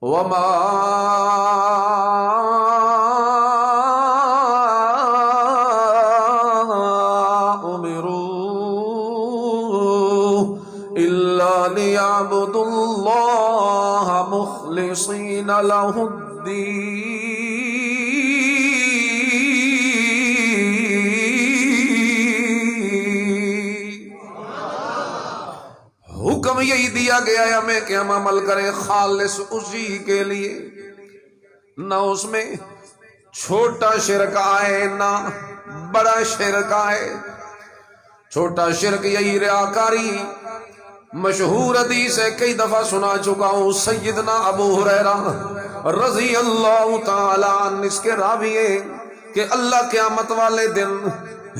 وما امروا الا ليعبدوا الله مخلصين له الدين. حکم یہی دیا گیا ہے ہمیں کہ ہم عمل کریں خالص اسی کے لیے، نہ اس میں چھوٹا شرک آئے نہ بڑا شرک آئے. چھوٹا شرک یہی ریاکاری. مشہور حدیث ہے، کئی دفعہ سنا چکا ہوں. سیدنا ابو ہریرہ رضی اللہ تعالی عنہ اس کے راوی ہیں کہ اللہ قیامت والے دن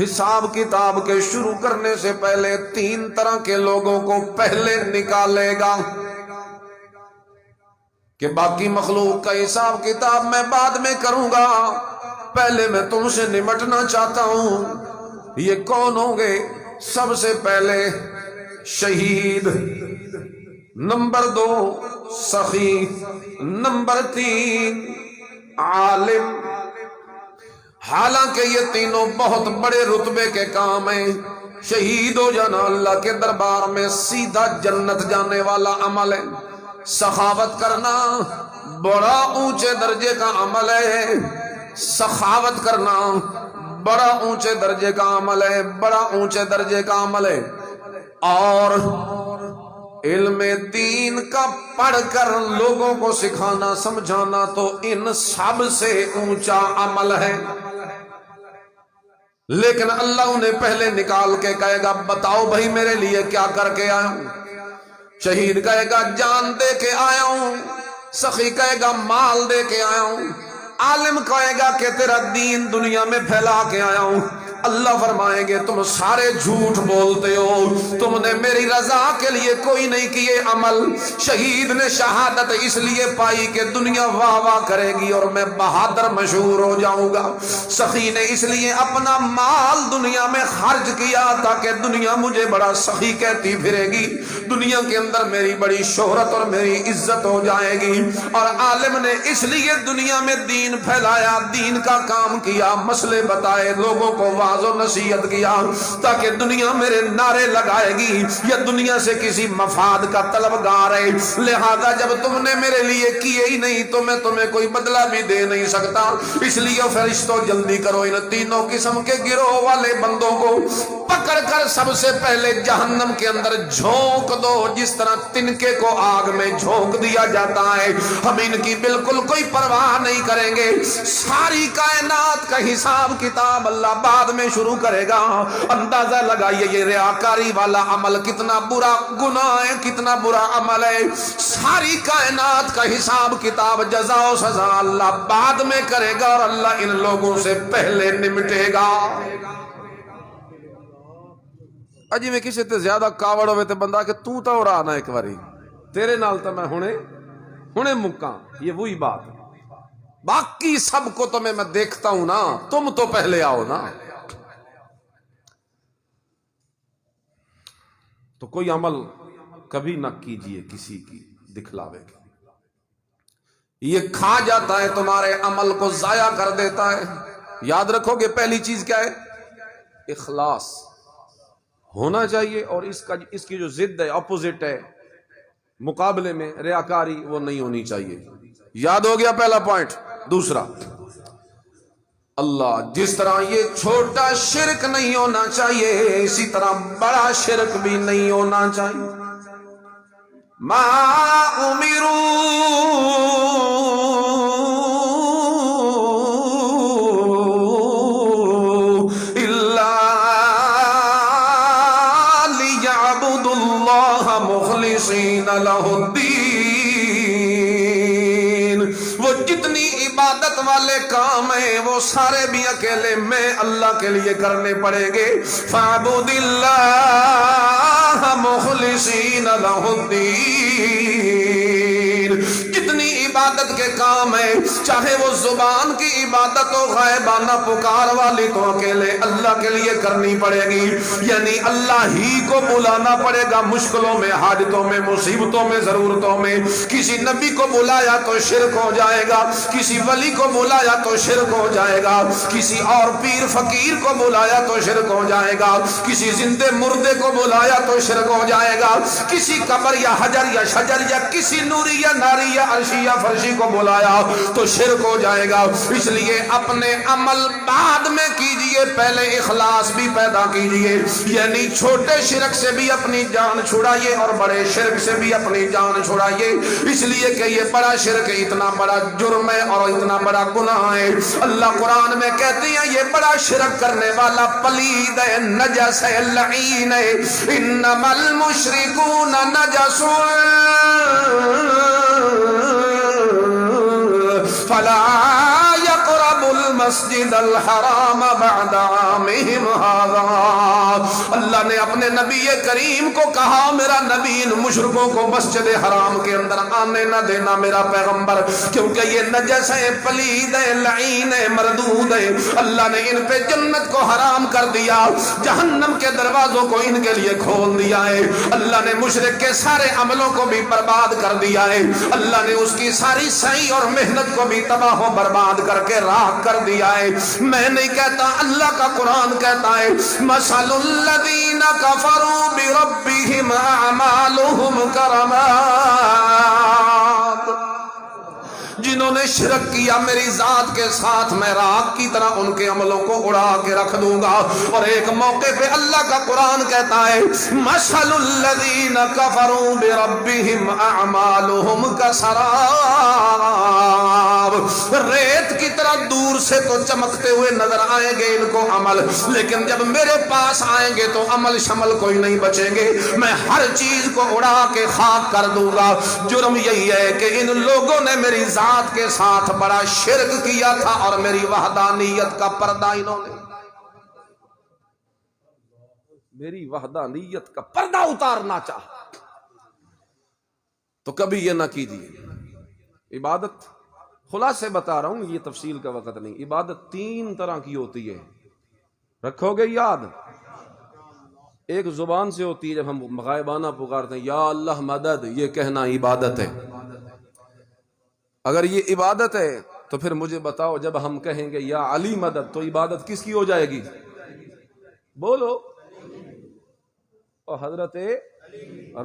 حساب کتاب کے شروع کرنے سے پہلے 3 طرح کے لوگوں کو پہلے نکالے گا کہ باقی مخلوق کا حساب کتاب میں بعد میں کروں گا، پہلے میں تم سے نمٹنا چاہتا ہوں. یہ کون ہوں گے؟ سب سے پہلے شہید، نمبر 2 سخی، نمبر 3 عالم. حالانکہ یہ تینوں بہت بڑے رتبے کے کام ہیں. شہید ہو جانا اللہ کے دربار میں سیدھا جنت جانے والا عمل ہے. سخاوت کرنا بڑا اونچے درجے کا عمل ہے. سخاوت کرنا بڑا اونچے درجے کا عمل ہے، بڑا اونچے درجے کا عمل ہے. اور علم دین کا پڑھ کر لوگوں کو سکھانا سمجھانا تو ان سب سے اونچا عمل ہے. لیکن اللہ انہیں پہلے نکال کے کہے گا بتاؤ بھائی میرے لیے کیا کر کے آیا ہوں. شہید کہے گا جان دے کے آیا ہوں. سخی کہے گا مال دے کے آیا ہوں. عالم کہے گا کہ تیرا دین دنیا میں پھیلا کے آیا ہوں. اللہ فرمائیں گے تم سارے جھوٹ بولتے ہو، تم نے میری رضا کے لیے کوئی نہیں کیے عمل. شہید نے شہادت اس لیے پائی کہ دنیا واہ واہ کرے گی اور میں بہادر مشہور ہو جاؤں گا. سخی نے اس لیے اپنا مال دنیا میں خرچ کیا تاکہ دنیا مجھے بڑا سخی کہتی پھرے گی، دنیا کے اندر میری بڑی شہرت اور میری عزت ہو جائے گی. اور عالم نے اس لیے دنیا میں دین پھیلایا، دین کا کام کیا، مسئلے بتائے، لوگوں کو واضح و نصیحت کیا تاکہ دنیا میرے نعرے لگائے گی یا دنیا سے کسی مفاد کا طلبگار ہے. لہذا جب تم نے میرے لیے کیے ہی نہیں تو میں تمہیں کوئی بدلہ بھی دے نہیں سکتا. اس لیے فرشتوں جلدی کرو ان تینوں قسم کے گروہ والے بندوں کو پکڑ کر سب سے پہلے جہنم کے اندر جھونک دو، جس طرح تنکے کو آگ میں جھونک دیا جاتا ہے. ہم ان کی بالکل کوئی پرواہ نہیں کریں گے. ساری کائنات کا حساب کتاب اللہ بعد میں شروع کرے گا. اندازہ لگائیے یہ ریاکاری والا عمل کتنا برا گناہ ہے، کتنا برا عمل ہے. ساری کائنات کا حساب کتاب جزا و سزا اللہ بعد میں کرے گا اور اللہ ان لوگوں سے پہلے نمٹے گا. اجی میں کسی تے زیادہ کاوڑ ہوئے تے بندہ کہ تو تا اور آنا ایک باری تیرے نال تا میں ہنے مکاں. یہ وہی بات ہے. باقی سب کو تو میں دیکھتا ہوں نا، تم تو پہلے آؤ نا. تو کوئی عمل کبھی نہ کیجئے کسی کی دکھلاوے کے. یہ کھا جاتا ہے تمہارے عمل کو، ضائع کر دیتا ہے. یاد رکھو گے پہلی چیز کیا ہے؟ اخلاص ہونا چاہیے. اور اس کی جو ضد ہے، اپوزٹ ہے مقابلے میں، ریاکاری، وہ نہیں ہونی چاہیے. یاد ہو گیا پہلا پوائنٹ. دوسرا، اللہ جس طرح یہ چھوٹا شرک نہیں ہونا چاہیے اسی طرح بڑا شرک بھی نہیں ہونا چاہیے. ما امروا الا لیعبدوا اللہ مخلصین لہ الدین. وہ جتنی عبادت والے کام ہیں وہ سارے بھی اکیلے میں اللہ کے لیے کرنے پڑیں گے. فاعبد اللہ مخلصین لہ الدین. جتنی عبادت کے کام ہے، چاہے وہ زبان کی عبادت ہو، غائبانہ پکار والی تو اکیلے اللہ کے لیے کرنی پڑے گی، یعنی اللہ ہی کو بلانا پڑے گا مشکلوں میں، حاجتوں میں، مصیبتوں میں، ضرورتوں میں۔ کسی نبی کو بلایا تو شرک ہو جائے گا، کسی ولی کو بلایا تو شرک ہو جائے گا، کسی اور پیر فقیر کو بلایا تو شرک ہو جائے گا، کسی زندے مردے کو بلایا تو شرک ہو جائے گا، کسی قبر یا حجر یا شجر یا کسی نوری یا ناری یا عرشی یا فرشی کو بلایا تو شرک ہو جائے گا۔ اس لیے اپنے عمل بعد میں کیجئے، پہلے اخلاص بھی پیدا کیجئے، یعنی چھوٹے شرک سے بھی اپنی جان چھڑائیے اور بڑے شرک سے بھی اپنی جان چھڑائیے، اس لیے کہ یہ بڑا شرک اتنا بڑا جرم ہے اور اتنا بڑا گناہ ہے۔ اللہ قرآن میں کہتے ہیں یہ بڑا شرک کرنے والا پلید ہے، نجس ہے، لعین ہے، انما المشرکون نجس فلا يقربوا المسجد الحرام بعد عامهم هذا۔ اللہ نے اپنے نبی کریم کو کہا میرا نبی ان مشرکوں کو مسجد حرام کے اندر آنے نہ دینا میرا پیغمبر، کیونکہ یہ نجس ہے، پلید ہے، لعین ہے، مردود ہے۔ اللہ نے ان پہ جنت کو حرام کر دیا، جہنم کے دروازوں کو ان کے لیے کھول دیا ہے۔ اللہ نے مشرک کے سارے عملوں کو بھی برباد کر دیا ہے، اللہ نے اس کی ساری سعی اور محنت کو بھی تباہ و برباد کر کے راہ کر دیا ہے۔ میں نہیں کہتا، اللہ کا قرآن کہتا ہے مثل الذین کفروا بربہم اعمالہم کرماد، جنہوں نے شرک کیا میری ذات کے ساتھ میں راکھ کی طرح ان کے عملوں کو اڑا کے رکھ دوں گا۔ اور ایک موقع پہ اللہ کا قرآن کہتا ہے مثل الذین کفروا بربہم اعمالہم کسراب، ریت کی طرح دور سے تو چمکتے ہوئے نظر آئیں گے ان کو عمل، لیکن جب میرے پاس آئیں گے تو عمل شمل کوئی نہیں بچیں گے، میں ہر چیز کو اڑا کے خاک کر دوں گا۔ جرم یہی ہے کہ ان لوگوں نے میری ذات کے ساتھ بڑا شرک کیا تھا اور میری وحدانیت کا پردہ انہوں نے، میری وحدانیت کا پردہ اتارنا چاہا۔ تو کبھی یہ نہ کیجیے۔ عبادت خلاصے بتا رہا ہوں، یہ تفصیل کا وقت نہیں۔ عبادت تین طرح کی ہوتی ہے، رکھو گے یاد۔ ایک زبان سے ہوتی ہے، جب ہم غائبانہ پکارتے ہیں یا اللہ مدد، یہ کہنا عبادت ہے۔ اگر یہ عبادت ہے تو پھر مجھے بتاؤ جب ہم کہیں گے یا علی مدد تو عبادت کس کی ہو جائے گی؟ بولو۔ اور حضرت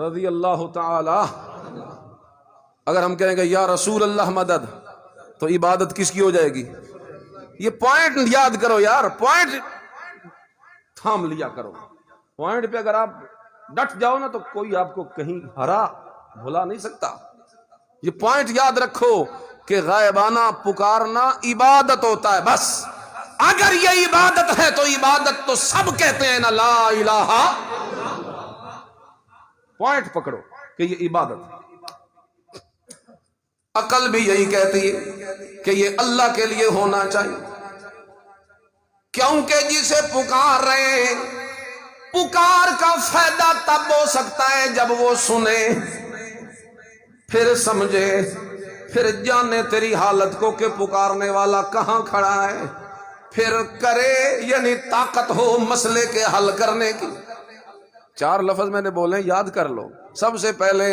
رضی اللہ تعالی، اگر ہم کہیں گے یا رسول اللہ مدد تو عبادت کس کی ہو جائے گی؟ یہ پوائنٹ یاد کرو یار، پوائنٹ تھام لیا کرو۔ پوائنٹ پہ اگر آپ ڈٹ جاؤ نا تو کوئی آپ کو کہیں ہرا بھلا نہیں سکتا۔ یہ پوائنٹ یاد رکھو کہ غائبانہ پکارنا عبادت ہوتا ہے، بس اگر یہ عبادت ہے تو عبادت تو سب کہتے ہیں نا لا الہ۔ پوائنٹ پکڑو کہ یہ عبادت۔ عقل بھی یہی کہتی ہے کہ یہ اللہ کے لیے ہونا چاہیے، کیونکہ جسے پکار رہے ہیں، پکار کا فائدہ تب ہو سکتا ہے جب وہ سنے، پھر سمجھے، پھر جانے تیری حالت کو کہ پکارنے والا کہاں کھڑا ہے، پھر کرے، یعنی طاقت ہو مسئلے کے حل کرنے کی۔ چار لفظ میں نے بولے، یاد کر لو۔ سب سے پہلے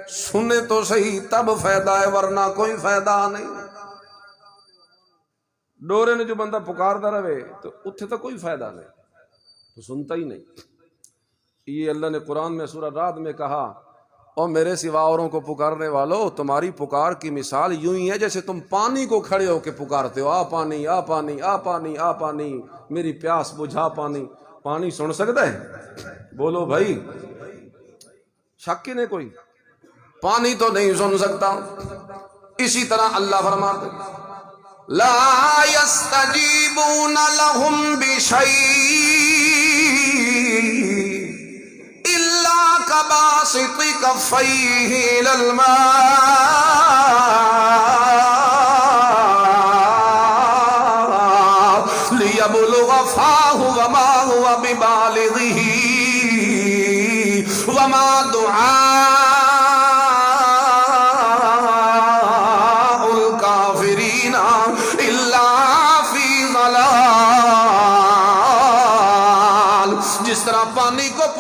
سنے تو صحیح، تب فائدہ ہے، ورنہ کوئی فائدہ نہیں۔ ڈورے نے جو بندہ پکارتا رہے تو اتھے تو کوئی فائدہ نہیں، تو سنتا ہی نہیں۔ یہ اللہ نے قرآن میں سورہ رعد میں کہا اور میرے سوا اوروں کو پکارنے والوں، تمہاری پکار کی مثال یوں ہی ہے جیسے تم پانی کو کھڑے ہو کے پکارتے ہو، آ پانی، آ پانی، آ پانی، آ پانی، میری پیاس بجھا پانی۔ پانی سن سکتا ہے؟ بولو بھائی، شک ہی نہیں کوئی، پانی تو نہیں سن سکتا۔ اسی طرح اللہ فرماتے لا يستجيبون لهم بشيء إلا كباسط كفيه إلى الماء ليبلغ فاه وما هو ببالغه وما دعاء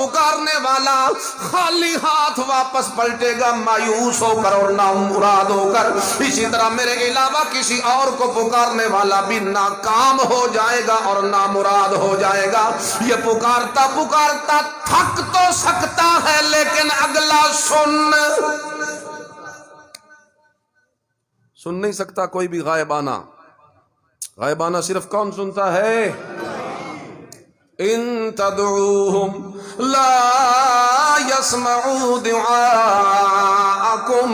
پکارنے والا خالی ہاتھ واپس پلٹے گا مایوس ہو کر اور نامراد ہو کر، اسی طرح میرے علاوہ کسی اور کو پکارنے والا بھی ناکام ہو جائے گا اور نامراد ہو جائے گا۔ یہ پکارتا پکارتا تھک تو سکتا ہے لیکن اگلا سن نہیں سکتا کوئی بھی غائبانہ۔ غائبانہ صرف کون سنتا ہے؟ ان تدعوهم لا يسمعوا دعاءكم،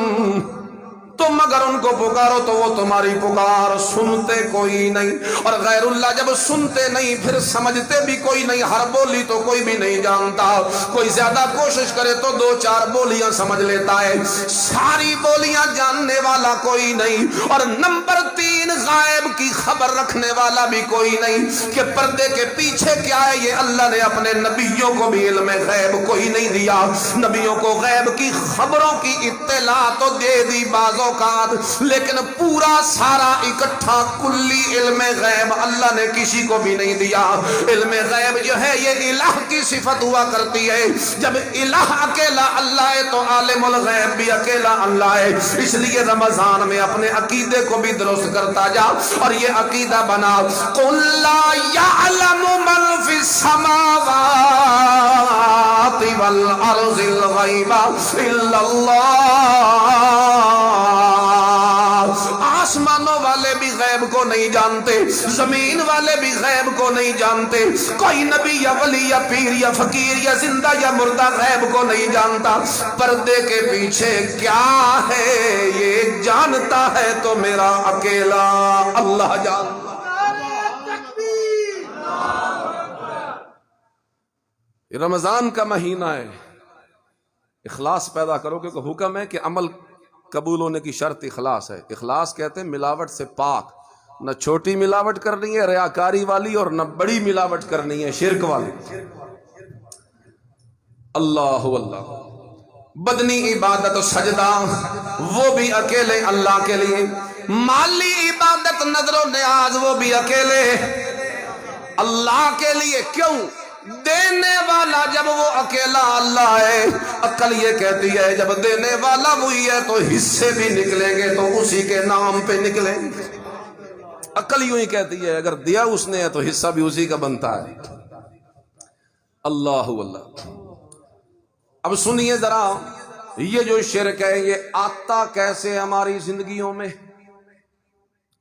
تم اگر ان کو پکارو تو وہ تمہاری پکار سنتے کوئی نہیں، اور غیر اللہ جب سنتے نہیں پھر سمجھتے بھی کوئی نہیں۔ ہر بولی تو کوئی بھی نہیں جانتا، کوئی زیادہ کوشش کرے تو 2-4 بولیاں سمجھ لیتا ہے، ساری بولیاں جاننے والا کوئی نہیں۔ اور نمبر 3، غائب کی خبر رکھنے والا بھی کوئی نہیں کہ پردے کے پیچھے کیا ہے۔ یہ اللہ نے اپنے نبیوں کو بھی علم غیب کوئی نہیں دیا، نبیوں کو غیب کی خبروں کی اطلاع تو دے دی بعض اوقات، لیکن پورا سارا اکٹھا کلی علم غیب اللہ نے کسی کو بھی نہیں دیا۔ علم غیب جو ہے یہ الہ کی صفت ہوا کرتی ہے، جب الہ اکیلا اللہ ہے تو عالم الغیب بھی اکیلا اللہ ہے۔ اس لیے رمضان میں اپنے عقیدے کو بھی درست کرتا جا اور یہ عقیدہ بنا، قل لا يعلم من في السماوات والارض الغیب الا اللہ۔ آسمانوں والے بھی غیب کو نہیں جانتے، زمین والے بھی غیب کو نہیں جانتے، کوئی نبی یا ولی یا پیر یا فقیر یا زندہ یا مردہ غیب کو نہیں جانتا۔ پردے کے پیچھے کیا ہے یہ جانتا ہے تو میرا اکیلا اللہ جانتا۔ رمضان کا مہینہ ہے، اخلاص پیدا کرو، کیونکہ حکم ہے کہ عمل قبول ہونے کی شرط اخلاص ہے۔ اخلاص کہتے ہیں ملاوٹ سے پاک، نہ چھوٹی ملاوٹ کرنی ہے ریاکاری والی اور نہ بڑی ملاوٹ کرنی ہے شرک والی۔ اللہ اللہ، بدنی عبادت و سجدہ وہ بھی اکیلے اللہ کے لیے، مالی عبادت نظر و نیاز وہ بھی اکیلے اللہ کے لیے۔ کیوں؟ دینے والا جب وہ اکیلا اللہ ہے، عقل یہ کہتی ہے جب دینے والا وہی ہے تو حصے بھی نکلیں گے تو اسی کے نام پہ نکلیں گے۔ عقل یوں ہی کہتی ہے اگر دیا اس نے ہے تو حصہ بھی اسی کا بنتا ہے۔ اللہ اللہ۔ اب سنیے ذرا، یہ جو شرک ہے یہ آتا کیسے ہماری زندگیوں میں؟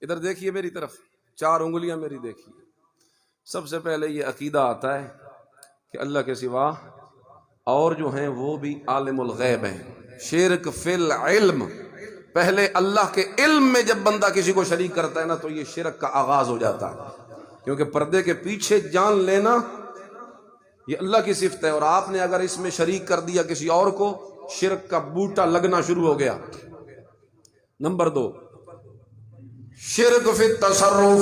ادھر دیکھیے میری طرف، 4 انگلیاں میری دیکھیے۔ سب سے پہلے یہ عقیدہ آتا ہے کہ اللہ کے سوا اور جو ہیں وہ بھی عالم الغیب ہیں۔ شرک فی العلم، پہلے اللہ کے علم میں جب بندہ کسی کو شریک کرتا ہے نا تو یہ شرک کا آغاز ہو جاتا ہے، کیونکہ پردے کے پیچھے جان لینا یہ اللہ کی صفت ہے، اور آپ نے اگر اس میں شریک کر دیا کسی اور کو، شرک کا بوٹا لگنا شروع ہو گیا۔ نمبر 2، شرک فی التصرف،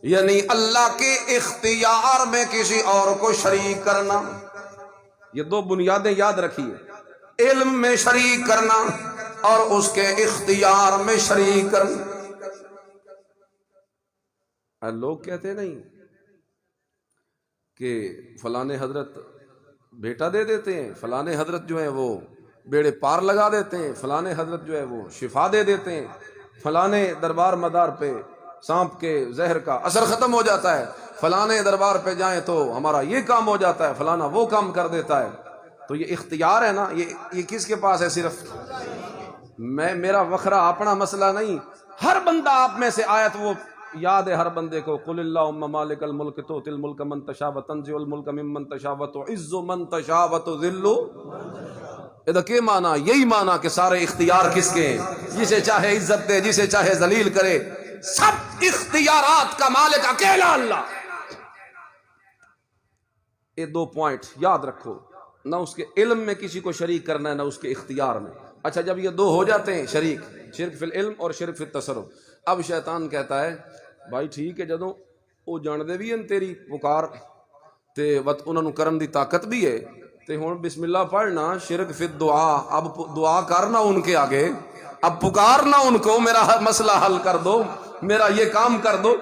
یعنی اللہ کے اختیار میں کسی اور کو شریک کرنا۔ یہ 2 بنیادیں یاد رکھیے، علم میں شریک کرنا اور اس کے اختیار میں شریک کرنا۔ لوگ کہتے نہیں کہ فلانے حضرت بیٹا دے دیتے ہیں، فلانے حضرت جو ہے وہ بیڑے پار لگا دیتے ہیں، فلانے حضرت جو ہے وہ شفا دے دیتے ہیں، فلانے دربار مدار پہ سانپ کے زہر کا اثر ختم ہو جاتا ہے، فلانے دربار پہ جائیں تو ہمارا یہ کام ہو جاتا ہے، فلانا وہ کام کر دیتا ہے۔ تو یہ اختیار ہے نا، یہ کس کے پاس ہے؟ صرف میرا وخرا اپنا مسئلہ نہیں، ہر بندہ آپ میں سے آیت وہ یاد ہے ہر بندے کو، قل اللہم مالک الملک تؤتی الملک من تشاء وتنزع الملک ممن تشاء وتعز من تشاء وتذل۔ ادھر کے معنی یہی معنی کہ سارے اختیار کس کے ہیں، جسے چاہے عزت دے جسے چاہے ذلیل کرے، سب اختیارات کا مالک اکیلا اللہ۔ یہ 2 پوائنٹ یاد رکھو، نہ اس کے علم میں کسی کو شریک کرنا ہے نہ اس کے اختیار میں۔ اچھا جب یہ 2 ہو جاتے ہیں شریک، شرک فی العلم اور شرک فی التصرف، اب شیطان کہتا ہے بھائی ٹھیک ہے جدوں وہ جاندے بھی ہیں تیری پکار تے وت انہاں نوں کرن دی طاقت بھی ہے تے ہن بسم اللہ پڑھنا، شرک فی الدعا، اب دعا کرنا ان کے آگے، اب پکارنا ان کو، میرا مسئلہ حل کر دو، میرا یہ کام کر دو۔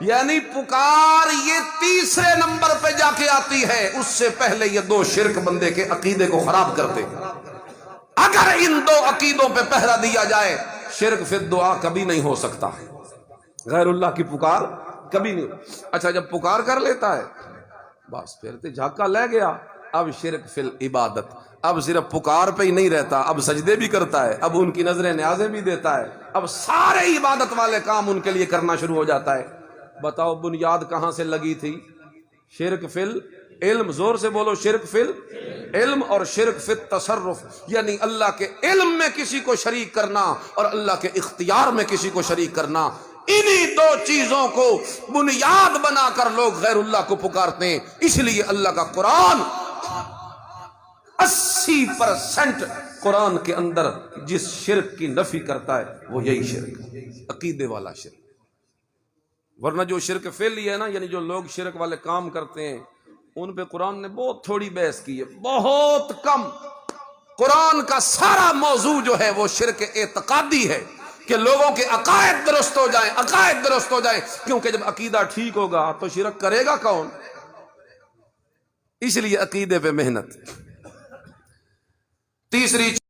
یعنی پکار یہ تیسرے نمبر پہ جا کے آتی ہے، اس سے پہلے یہ دو شرک بندے کے عقیدے کو خراب کرتے ہیں۔ اگر ان دو عقیدوں پہ پہرا دیا جائے، شرک فی الدعا کبھی نہیں ہو سکتا، غیر اللہ کی پکار کبھی نہیں۔ اچھا جب پکار کر لیتا ہے بس پھر تو جھاکا لے گیا، اب شرک فی العبادت، اب صرف پکار پہ ہی نہیں رہتا، اب سجدے بھی کرتا ہے، اب ان کی نظریں نیازیں بھی دیتا ہے، اب سارے عبادت والے کام ان کے لیے کرنا شروع ہو جاتا ہے۔ بتاؤ بنیاد کہاں سے لگی تھی؟ شرک فی العلم، زور سے بولو، شرک فی العلم اور شرک فی التصرف، یعنی اللہ کے علم میں کسی کو شریک کرنا اور اللہ کے اختیار میں کسی کو شریک کرنا۔ انہی دو چیزوں کو بنیاد بنا کر لوگ غیر اللہ کو پکارتے ہیں۔ اس لیے اللہ کا قرآن 80% قرآن کے اندر جس شرک کی نفی کرتا ہے وہ یہی شرک، عقیدے والا شرک۔ ورنہ جو شرک فعلی ہے نا، یعنی جو لوگ شرک والے کام کرتے ہیں، ان پہ قرآن نے بہت تھوڑی بحث کی ہے، بہت کم۔ قرآن کا سارا موضوع جو ہے وہ شرک اعتقادی ہے، کہ لوگوں کے عقائد درست ہو جائیں، عقائد درست ہو جائیں، کیونکہ جب عقیدہ ٹھیک ہوگا تو شرک کرے گا کون؟ اس لیے عقیدے پہ محنت۔ تیسری